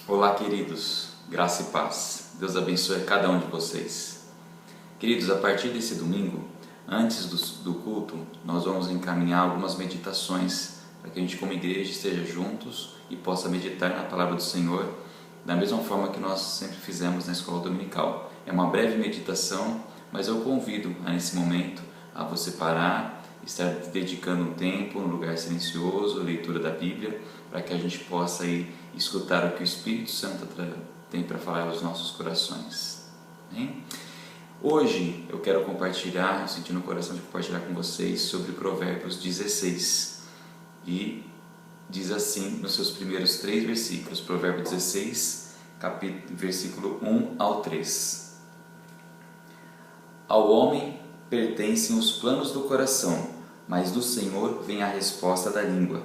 Olá, queridos, graça e paz. Deus abençoe cada um de vocês. Queridos, a partir desse domingo, antes do culto, nós vamos encaminhar algumas meditações para que a gente, como igreja, esteja juntos e possa meditar na palavra do Senhor da mesma forma que nós sempre fizemos na escola dominical. É uma breve meditação, mas eu convido nesse momento a você parar, estar dedicando um tempo num lugar silencioso, leitura da Bíblia, para que a gente possa ir escutar o que o Espírito Santo tem para falar aos nossos corações. Hein? Hoje eu quero compartilhar, eu senti no coração de compartilhar com vocês sobre Provérbios 16. E diz assim nos seus primeiros 3 versículos, Provérbios 16, versículo 1 ao 3. Ao homem pertencem os planos do coração, mas do Senhor vem a resposta da língua.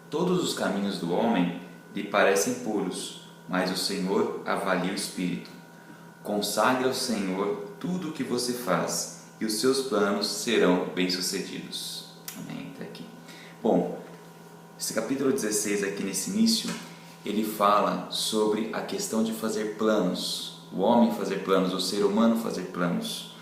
Todos os caminhos do homem lhe parecem puros, mas o Senhor avalia o espírito. Consagre ao Senhor tudo o que você faz, e os seus planos serão bem-sucedidos. Amém. Até aqui. Bom, esse capítulo 16 aqui nesse início, ele fala sobre a questão de fazer planos, o homem fazer planos, o ser humano fazer planos.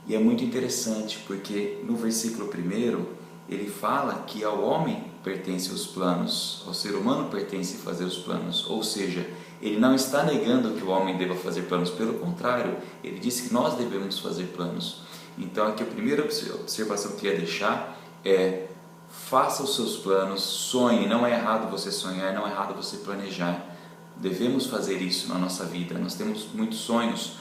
E é muito interessante porque no versículo 1 ele fala que ao homem pertence os planos, ao ser humano pertence fazer os planos, ou seja, ele não está negando que o homem deva fazer planos, pelo contrário, ele disse que nós devemos fazer planos. Então aqui a primeira observação que eu queria deixar é: faça os seus planos, sonhe, não é errado você sonhar, não é errado você planejar, devemos fazer isso na nossa vida. Nós temos muitos sonhos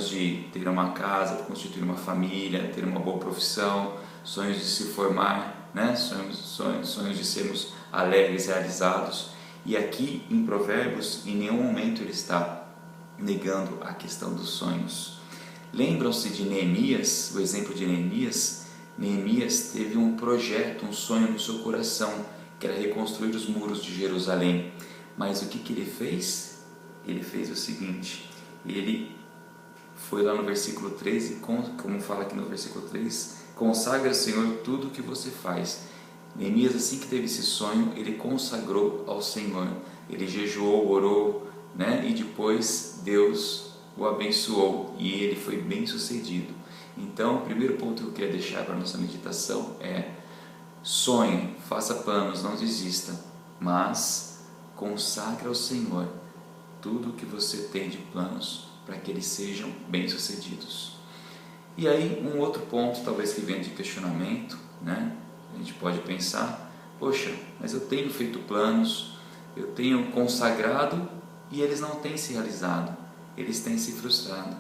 de ter uma casa, constituir uma família, ter uma boa profissão, sonhos de se formar, né? sonhos de sermos alegres, realizados. E aqui em Provérbios, em nenhum momento ele está negando a questão dos sonhos. Lembram-se de Neemias, o exemplo de Neemias? Neemias teve um projeto, um sonho no seu coração, que era reconstruir os muros de Jerusalém. Mas o que ele fez? Ele fez o seguinte: ele foi lá no versículo 13, como fala aqui no versículo 3, consagra ao Senhor tudo o que você faz. Neemias, assim que teve esse sonho, ele consagrou ao Senhor, ele jejuou, orou, né? E depois Deus o abençoou e ele foi bem sucedido. Então, o primeiro ponto que eu queria deixar para a nossa meditação é: sonhe, faça planos, não desista, mas consagre ao Senhor tudo o que você tem de planos para que eles sejam bem-sucedidos. E aí, um outro ponto, talvez que venha de questionamento, né? A gente pode pensar: poxa, mas eu tenho feito planos, eu tenho consagrado e eles não têm se realizado, eles têm se frustrado.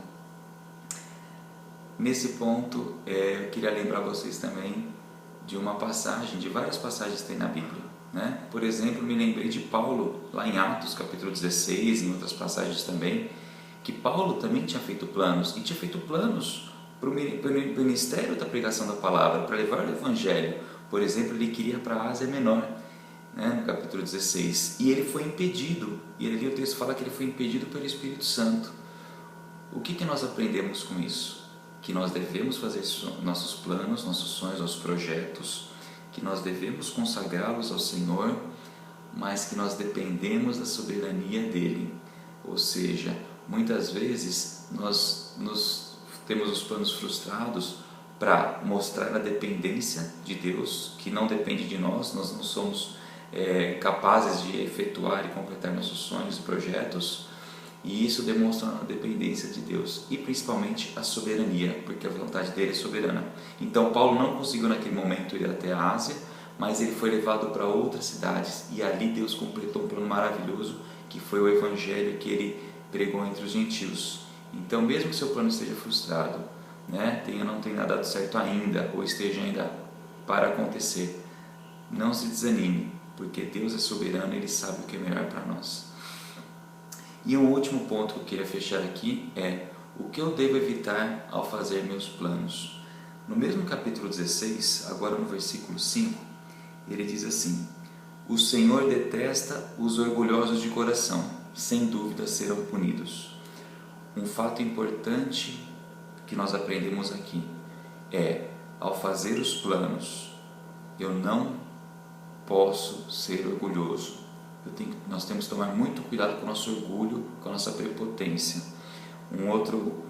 Nesse ponto, eu queria lembrar vocês também de uma passagem, de várias passagens que tem na Bíblia, né? Por exemplo, me lembrei de Paulo, lá em Atos, capítulo 16, em outras passagens também, que Paulo também tinha feito planos, e tinha feito planos para o ministério da pregação da palavra, para levar o evangelho. Por exemplo, ele queria ir para a Ásia Menor, né, no capítulo 16, e ele foi impedido, e ali o texto fala que ele foi impedido pelo Espírito Santo. O que nós aprendemos com isso? Que nós devemos fazer nossos planos, nossos sonhos, nossos projetos, que nós devemos consagrá-los ao Senhor, mas que nós dependemos da soberania dEle. Ou seja, muitas vezes nós temos os planos frustrados para mostrar a dependência de Deus, que não depende de nós não somos capazes de efetuar e completar nossos sonhos e projetos, e isso demonstra a dependência de Deus e principalmente a soberania, porque a vontade dele é soberana. Então Paulo não conseguiu naquele momento ir até a Ásia, mas ele foi levado para outras cidades, e ali Deus completou um plano maravilhoso, que foi o evangelho que ele pregou entre os gentios. Então, mesmo que seu plano esteja frustrado, né, não tenha dado certo ainda, ou esteja ainda para acontecer, não se desanime, porque Deus é soberano e Ele sabe o que é melhor para nós. E um último ponto que eu queria fechar aqui é: o que eu devo evitar ao fazer meus planos? No mesmo capítulo 16, agora no versículo 5, ele diz assim: o Senhor detesta os orgulhosos de coração, sem dúvida serão punidos. Um fato importante que nós aprendemos aqui é: ao fazer os planos, eu não posso ser orgulhoso, eu tenho que nós temos que tomar muito cuidado com o nosso orgulho, com a nossa prepotência. Um outro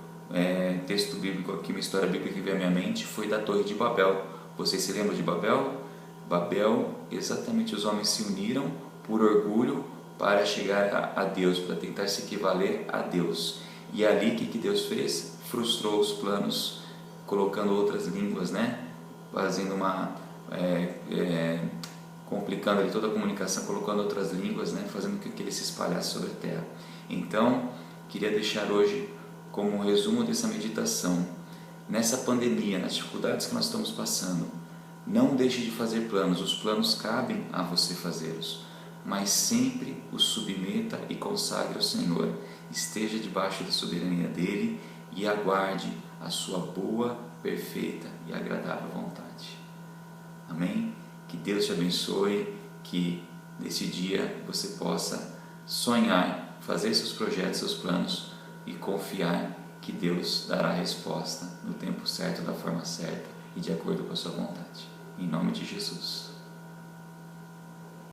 texto bíblico aqui, uma história bíblica que veio à minha mente, foi da Torre de Babel. Vocês se lembram de Babel? Babel, exatamente, os homens se uniram por orgulho para chegar a Deus, para tentar se equivaler a Deus. E ali, o que Deus fez? Frustrou os planos, colocando outras línguas, fazendo complicando ali toda a comunicação, colocando outras línguas, fazendo com que ele se espalhasse sobre a terra. Então, queria deixar hoje como um resumo dessa meditação: nessa pandemia, nas dificuldades que nós estamos passando, não deixe de fazer planos. Os planos cabem a você fazê-los, mas sempre os submeta e consagre ao Senhor. Esteja debaixo da soberania dele e aguarde a sua boa, perfeita e agradável vontade. Amém? Que Deus te abençoe, que nesse dia você possa sonhar, fazer seus projetos, seus planos e confiar que Deus dará a resposta no tempo certo, da forma certa e de acordo com a sua vontade. Em nome de Jesus.